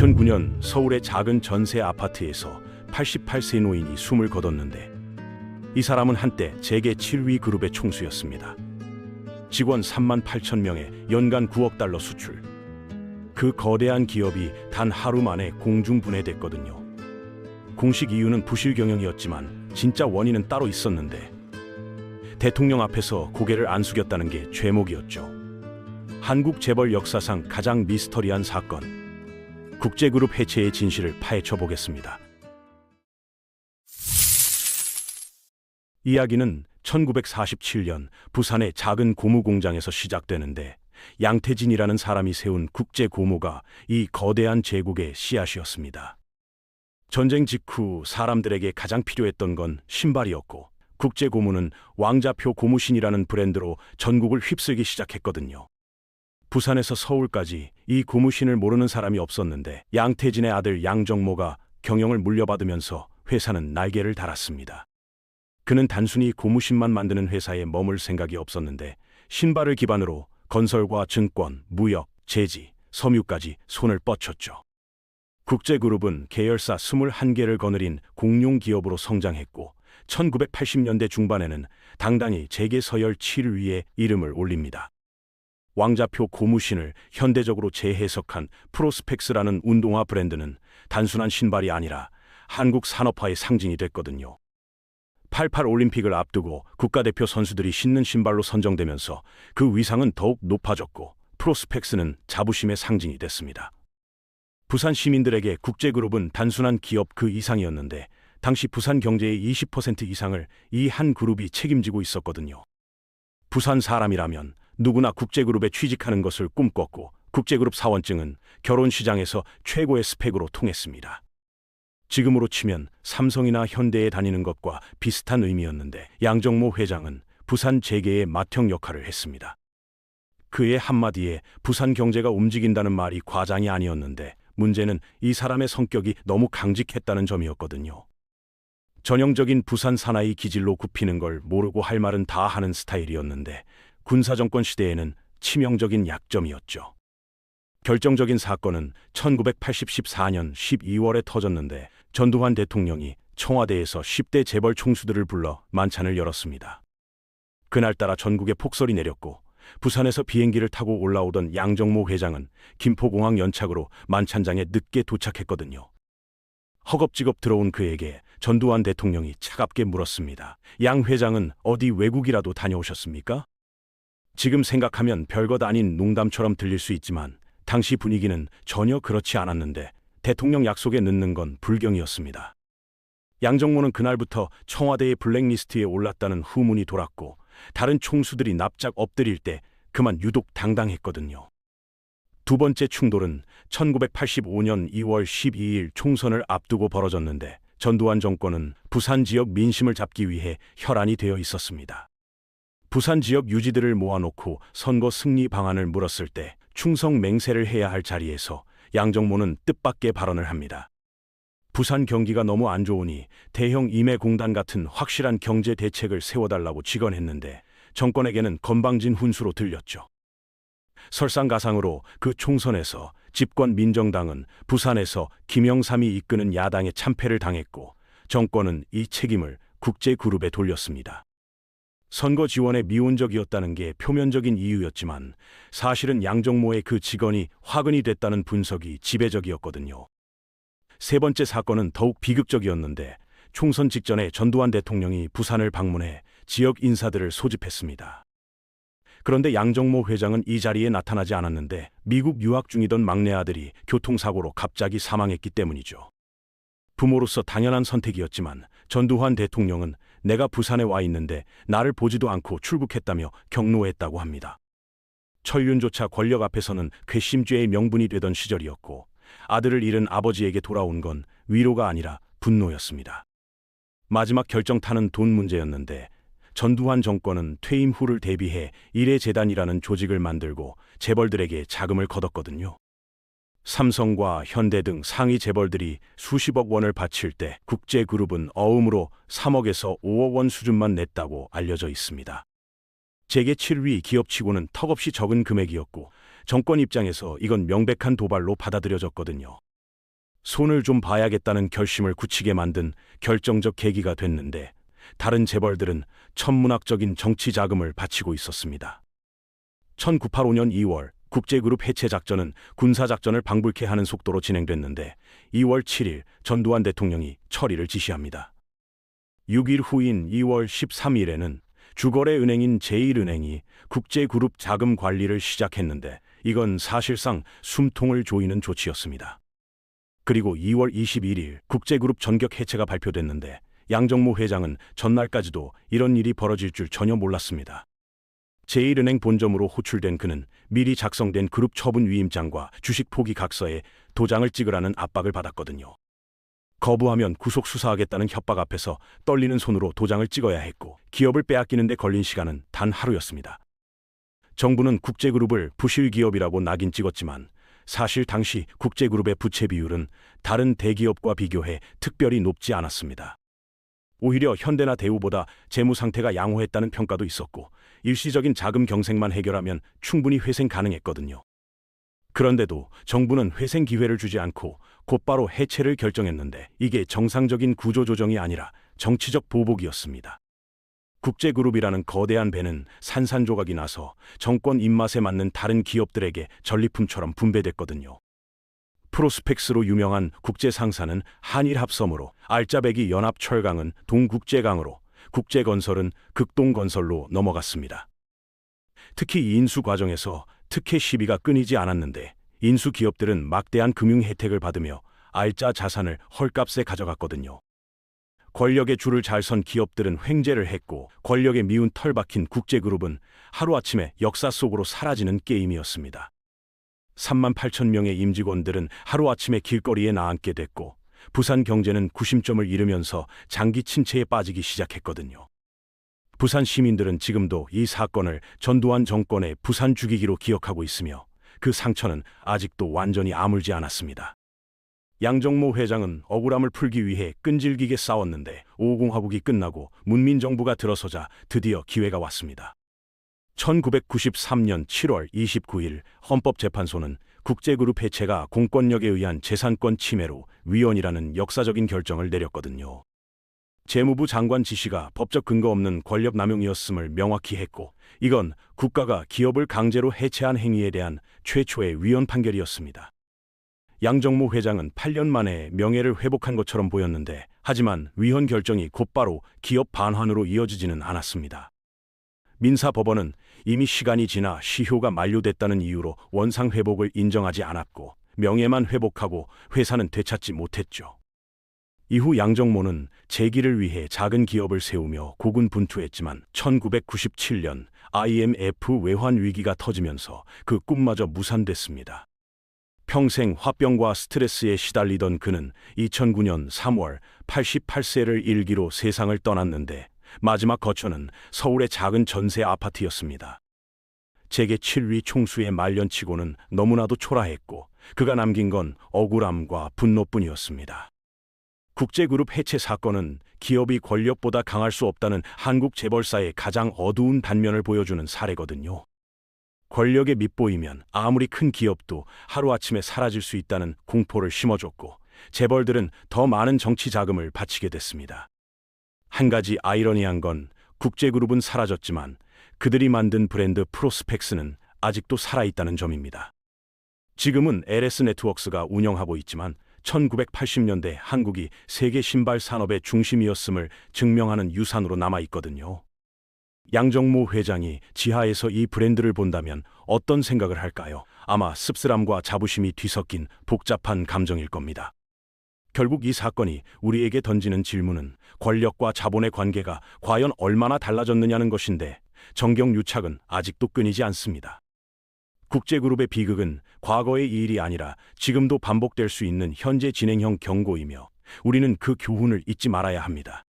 2009년 서울의 작은 전세 아파트에서 88세 노인이 숨을 거뒀는데, 이 사람은 한때 세계 7위 그룹의 총수였습니다. 직원 3만 8천 명에 연간 9억 달러 수출. 그 거대한 기업이 단 하루 만에 공중분해됐거든요. 공식 이유는 부실 경영이었지만 진짜 원인은 따로 있었는데, 대통령 앞에서 고개를 안 숙였다는 게 죄목이었죠. 한국 재벌 역사상 가장 미스터리한 사건. 국제그룹 해체의 진실을 파헤쳐 보겠습니다. 이야기는 1947년 부산의 작은 고무 공장에서 시작되는데, 양태진이라는 사람이 세운 국제고무가 이 거대한 제국의 씨앗이었습니다. 전쟁 직후 사람들에게 가장 필요했던 건 신발이었고, 국제고무는 왕자표 고무신이라는 브랜드로 전국을 휩쓸기 시작했거든요. 부산에서 서울까지 이 고무신을 모르는 사람이 없었는데, 양태진의 아들 양정모가 경영을 물려받으면서 회사는 날개를 달았습니다. 그는 단순히 고무신만 만드는 회사에 머물 생각이 없었는데, 신발을 기반으로 건설과 증권, 무역, 제지, 섬유까지 손을 뻗쳤죠. 국제그룹은 계열사 21개를 거느린 공룡기업으로 성장했고, 1980년대 중반에는 당당히 세계 서열 7위에 이름을 올립니다. 왕자표 고무신을 현대적으로 재해석한 프로스펙스라는 운동화 브랜드는 단순한 신발이 아니라 한국 산업화의 상징이 됐거든요. 88 올림픽을 앞두고 국가대표 선수들이 신는 신발로 선정되면서 그 위상은 더욱 높아졌고, 프로스펙스는 자부심의 상징이 됐습니다. 부산 시민들에게 국제그룹은 단순한 기업 그 이상이었는데, 당시 부산 경제의 20% 이상을 이 한 그룹이 책임지고 있었거든요. 부산 사람이라면 누구나 국제그룹에 취직하는 것을 꿈꿨고, 국제그룹 사원증은 결혼시장에서 최고의 스펙으로 통했습니다. 지금으로 치면 삼성이나 현대에 다니는 것과 비슷한 의미였는데, 양정모 회장은 부산 재계의 맏형 역할을 했습니다. 그의 한마디에 부산 경제가 움직인다는 말이 과장이 아니었는데, 문제는 이 사람의 성격이 너무 강직했다는 점이었거든요. 전형적인 부산 사나이 기질로 굽히는 걸 모르고 할 말은 다 하는 스타일이었는데, 군사정권 시대에는 치명적인 약점이었죠. 결정적인 사건은 1984년 12월에 터졌는데, 전두환 대통령이 청와대에서 10대 재벌 총수들을 불러 만찬을 열었습니다. 그날따라 전국에 폭설이 내렸고, 부산에서 비행기를 타고 올라오던 양정모 회장은 김포공항 연착으로 만찬장에 늦게 도착했거든요. 허겁지겁 들어온 그에게 전두환 대통령이 차갑게 물었습니다. 양 회장은 어디 외국이라도 다녀오셨습니까? 지금 생각하면 별것 아닌 농담처럼 들릴 수 있지만, 당시 분위기는 전혀 그렇지 않았는데, 대통령 약속에 늦는 건 불경이었습니다. 양정모는 그날부터 청와대의 블랙리스트에 올랐다는 후문이 돌았고, 다른 총수들이 납작 엎드릴 때 그만 유독 당당했거든요. 두 번째 충돌은 1985년 2월 12일 총선을 앞두고 벌어졌는데, 전두환 정권은 부산 지역 민심을 잡기 위해 혈안이 되어 있었습니다. 부산 지역 유지들을 모아놓고 선거 승리 방안을 물었을 때 충성 맹세를 해야 할 자리에서 양정모는 뜻밖의 발언을 합니다. 부산 경기가 너무 안 좋으니 대형 임해공단 같은 확실한 경제 대책을 세워달라고 직언했는데, 정권에게는 건방진 훈수로 들렸죠. 설상가상으로 그 총선에서 집권 민정당은 부산에서 김영삼이 이끄는 야당의 참패를 당했고, 정권은 이 책임을 국제그룹에 돌렸습니다. 선거 지원에 미온적이었다는 게 표면적인 이유였지만, 사실은 양정모의 그 직언이 화근이 됐다는 분석이 지배적이었거든요. 세 번째 사건은 더욱 비극적이었는데, 총선 직전에 전두환 대통령이 부산을 방문해 지역 인사들을 소집했습니다. 그런데 양정모 회장은 이 자리에 나타나지 않았는데, 미국 유학 중이던 막내 아들이 교통사고로 갑자기 사망했기 때문이죠. 부모로서 당연한 선택이었지만, 전두환 대통령은 내가 부산에 와 있는데 나를 보지도 않고 출국했다며 격노했다고 합니다. 천륜조차 권력 앞에서는 괘씸죄의 명분이 되던 시절이었고, 아들을 잃은 아버지에게 돌아온 건 위로가 아니라 분노였습니다. 마지막 결정타는 돈 문제였는데, 전두환 정권은 퇴임 후를 대비해 일해재단이라는 조직을 만들고 재벌들에게 자금을 걷었거든요. 삼성과 현대 등 상위 재벌들이 수십억 원을 바칠 때, 국제그룹은 어음으로 3억에서 5억 원 수준만 냈다고 알려져 있습니다. 세계 7위 기업치고는 턱없이 적은 금액이었고, 정권 입장에서 이건 명백한 도발로 받아들여졌거든요. 손을 좀 봐야겠다는 결심을 굳히게 만든 결정적 계기가 됐는데, 다른 재벌들은 천문학적인 정치 자금을 바치고 있었습니다. 1985년 2월 국제그룹 해체 작전은 군사작전을 방불케 하는 속도로 진행됐는데 2월 7일 전두환 대통령이 처리를 지시합니다. 6일 후인 2월 13일에는 주거래 은행인 제1은행이 국제그룹 자금 관리를 시작했는데 이건 사실상 숨통을 조이는 조치였습니다. 그리고 2월 21일 국제그룹 전격 해체가 발표됐는데 양정모 회장은 전날까지도 이런 일이 벌어질 줄 전혀 몰랐습니다. 제1은행 본점으로 호출된 그는 미리 작성된 그룹 처분 위임장과 주식 포기 각서에 도장을 찍으라는 압박을 받았거든요. 거부하면 구속 수사하겠다는 협박 앞에서 떨리는 손으로 도장을 찍어야 했고 기업을 빼앗기는 데 걸린 시간은 단 하루였습니다. 정부는 국제그룹을 부실 기업이라고 낙인 찍었지만 사실 당시 국제그룹의 부채 비율은 다른 대기업과 비교해 특별히 높지 않았습니다. 오히려 현대나 대우보다 재무 상태가 양호했다는 평가도 있었고 일시적인 자금 경색만 해결하면 충분히 회생 가능했거든요. 그런데도 정부는 회생 기회를 주지 않고 곧바로 해체를 결정했는데 이게 정상적인 구조조정이 아니라 정치적 보복이었습니다. 국제그룹이라는 거대한 배는 산산조각이 나서 정권 입맛에 맞는 다른 기업들에게 전리품처럼 분배됐거든요. 프로스펙스로 유명한 국제상사는 한일합섬으로, 알짜배기 연합철강은 동국제강으로, 국제건설은 극동건설로 넘어갔습니다. 특히 이 인수 과정에서 특혜 시비가 끊이지 않았는데 인수 기업들은 막대한 금융 혜택을 받으며 알짜 자산을 헐값에 가져갔거든요. 권력의 줄을 잘 선 기업들은 횡재를 했고 권력에 미운 털 박힌 국제그룹은 하루아침에 역사 속으로 사라지는 게임이었습니다. 3만 8천 명의 임직원들은 하루아침에 길거리에 나앉게 됐고 부산 경제는 구심점을 잃으면서 장기 침체에 빠지기 시작했거든요. 부산 시민들은 지금도 이 사건을 전두환 정권의 부산 죽이기로 기억하고 있으며 그 상처는 아직도 완전히 아물지 않았습니다. 양정모 회장은 억울함을 풀기 위해 끈질기게 싸웠는데 5.50 화국이 끝나고 문민정부가 들어서자 드디어 기회가 왔습니다. 1993년 7월 29일 헌법재판소는 국제그룹 해체가 공권력에 의한 재산권 침해로 위헌이라는 역사적인 결정을 내렸거든요. 재무부 장관 지시가 법적 근거 없는 권력 남용이었음을 명확히 했고 이건 국가가 기업을 강제로 해체한 행위에 대한 최초의 위헌 판결이었습니다. 양정모 회장은 8년 만에 명예를 회복한 것처럼 보였는데 하지만 위헌 결정이 곧바로 기업 반환으로 이어지지는 않았습니다. 민사법원은 이미 시간이 지나 시효가 만료됐다는 이유로 원상 회복을 인정하지 않았고 명예만 회복하고 회사는 되찾지 못했죠. 이후 양정모는 재기를 위해 작은 기업을 세우며 고군분투했지만 1997년 IMF 외환 위기가 터지면서 그 꿈마저 무산됐습니다. 평생 화병과 스트레스에 시달리던 그는 2009년 3월 88세를 일기로 세상을 떠났는데 마지막 거처는 서울의 작은 전세 아파트였습니다. 재계 7위 총수의 말년치고는 너무나도 초라했고 그가 남긴 건 억울함과 분노뿐이었습니다. 국제그룹 해체 사건은 기업이 권력보다 강할 수 없다는 한국 재벌사의 가장 어두운 단면을 보여주는 사례거든요. 권력에 밑보이면 아무리 큰 기업도 하루아침에 사라질 수 있다는 공포를 심어줬고 재벌들은 더 많은 정치 자금을 바치게 됐습니다. 한 가지 아이러니한 건 국제그룹은 사라졌지만 그들이 만든 브랜드 프로스펙스는 아직도 살아있다는 점입니다. 지금은 LS 네트워크스가 운영하고 있지만 1980년대 한국이 세계 신발 산업의 중심이었음을 증명하는 유산으로 남아있거든요. 양정모 회장이 지하에서 이 브랜드를 본다면 어떤 생각을 할까요? 아마 씁쓸함과 자부심이 뒤섞인 복잡한 감정일 겁니다. 결국 이 사건이 우리에게 던지는 질문은 권력과 자본의 관계가 과연 얼마나 달라졌느냐는 것인데 정경유착은 아직도 끊이지 않습니다. 국제그룹의 비극은 과거의 일이 아니라 지금도 반복될 수 있는 현재 진행형 경고이며 우리는 그 교훈을 잊지 말아야 합니다.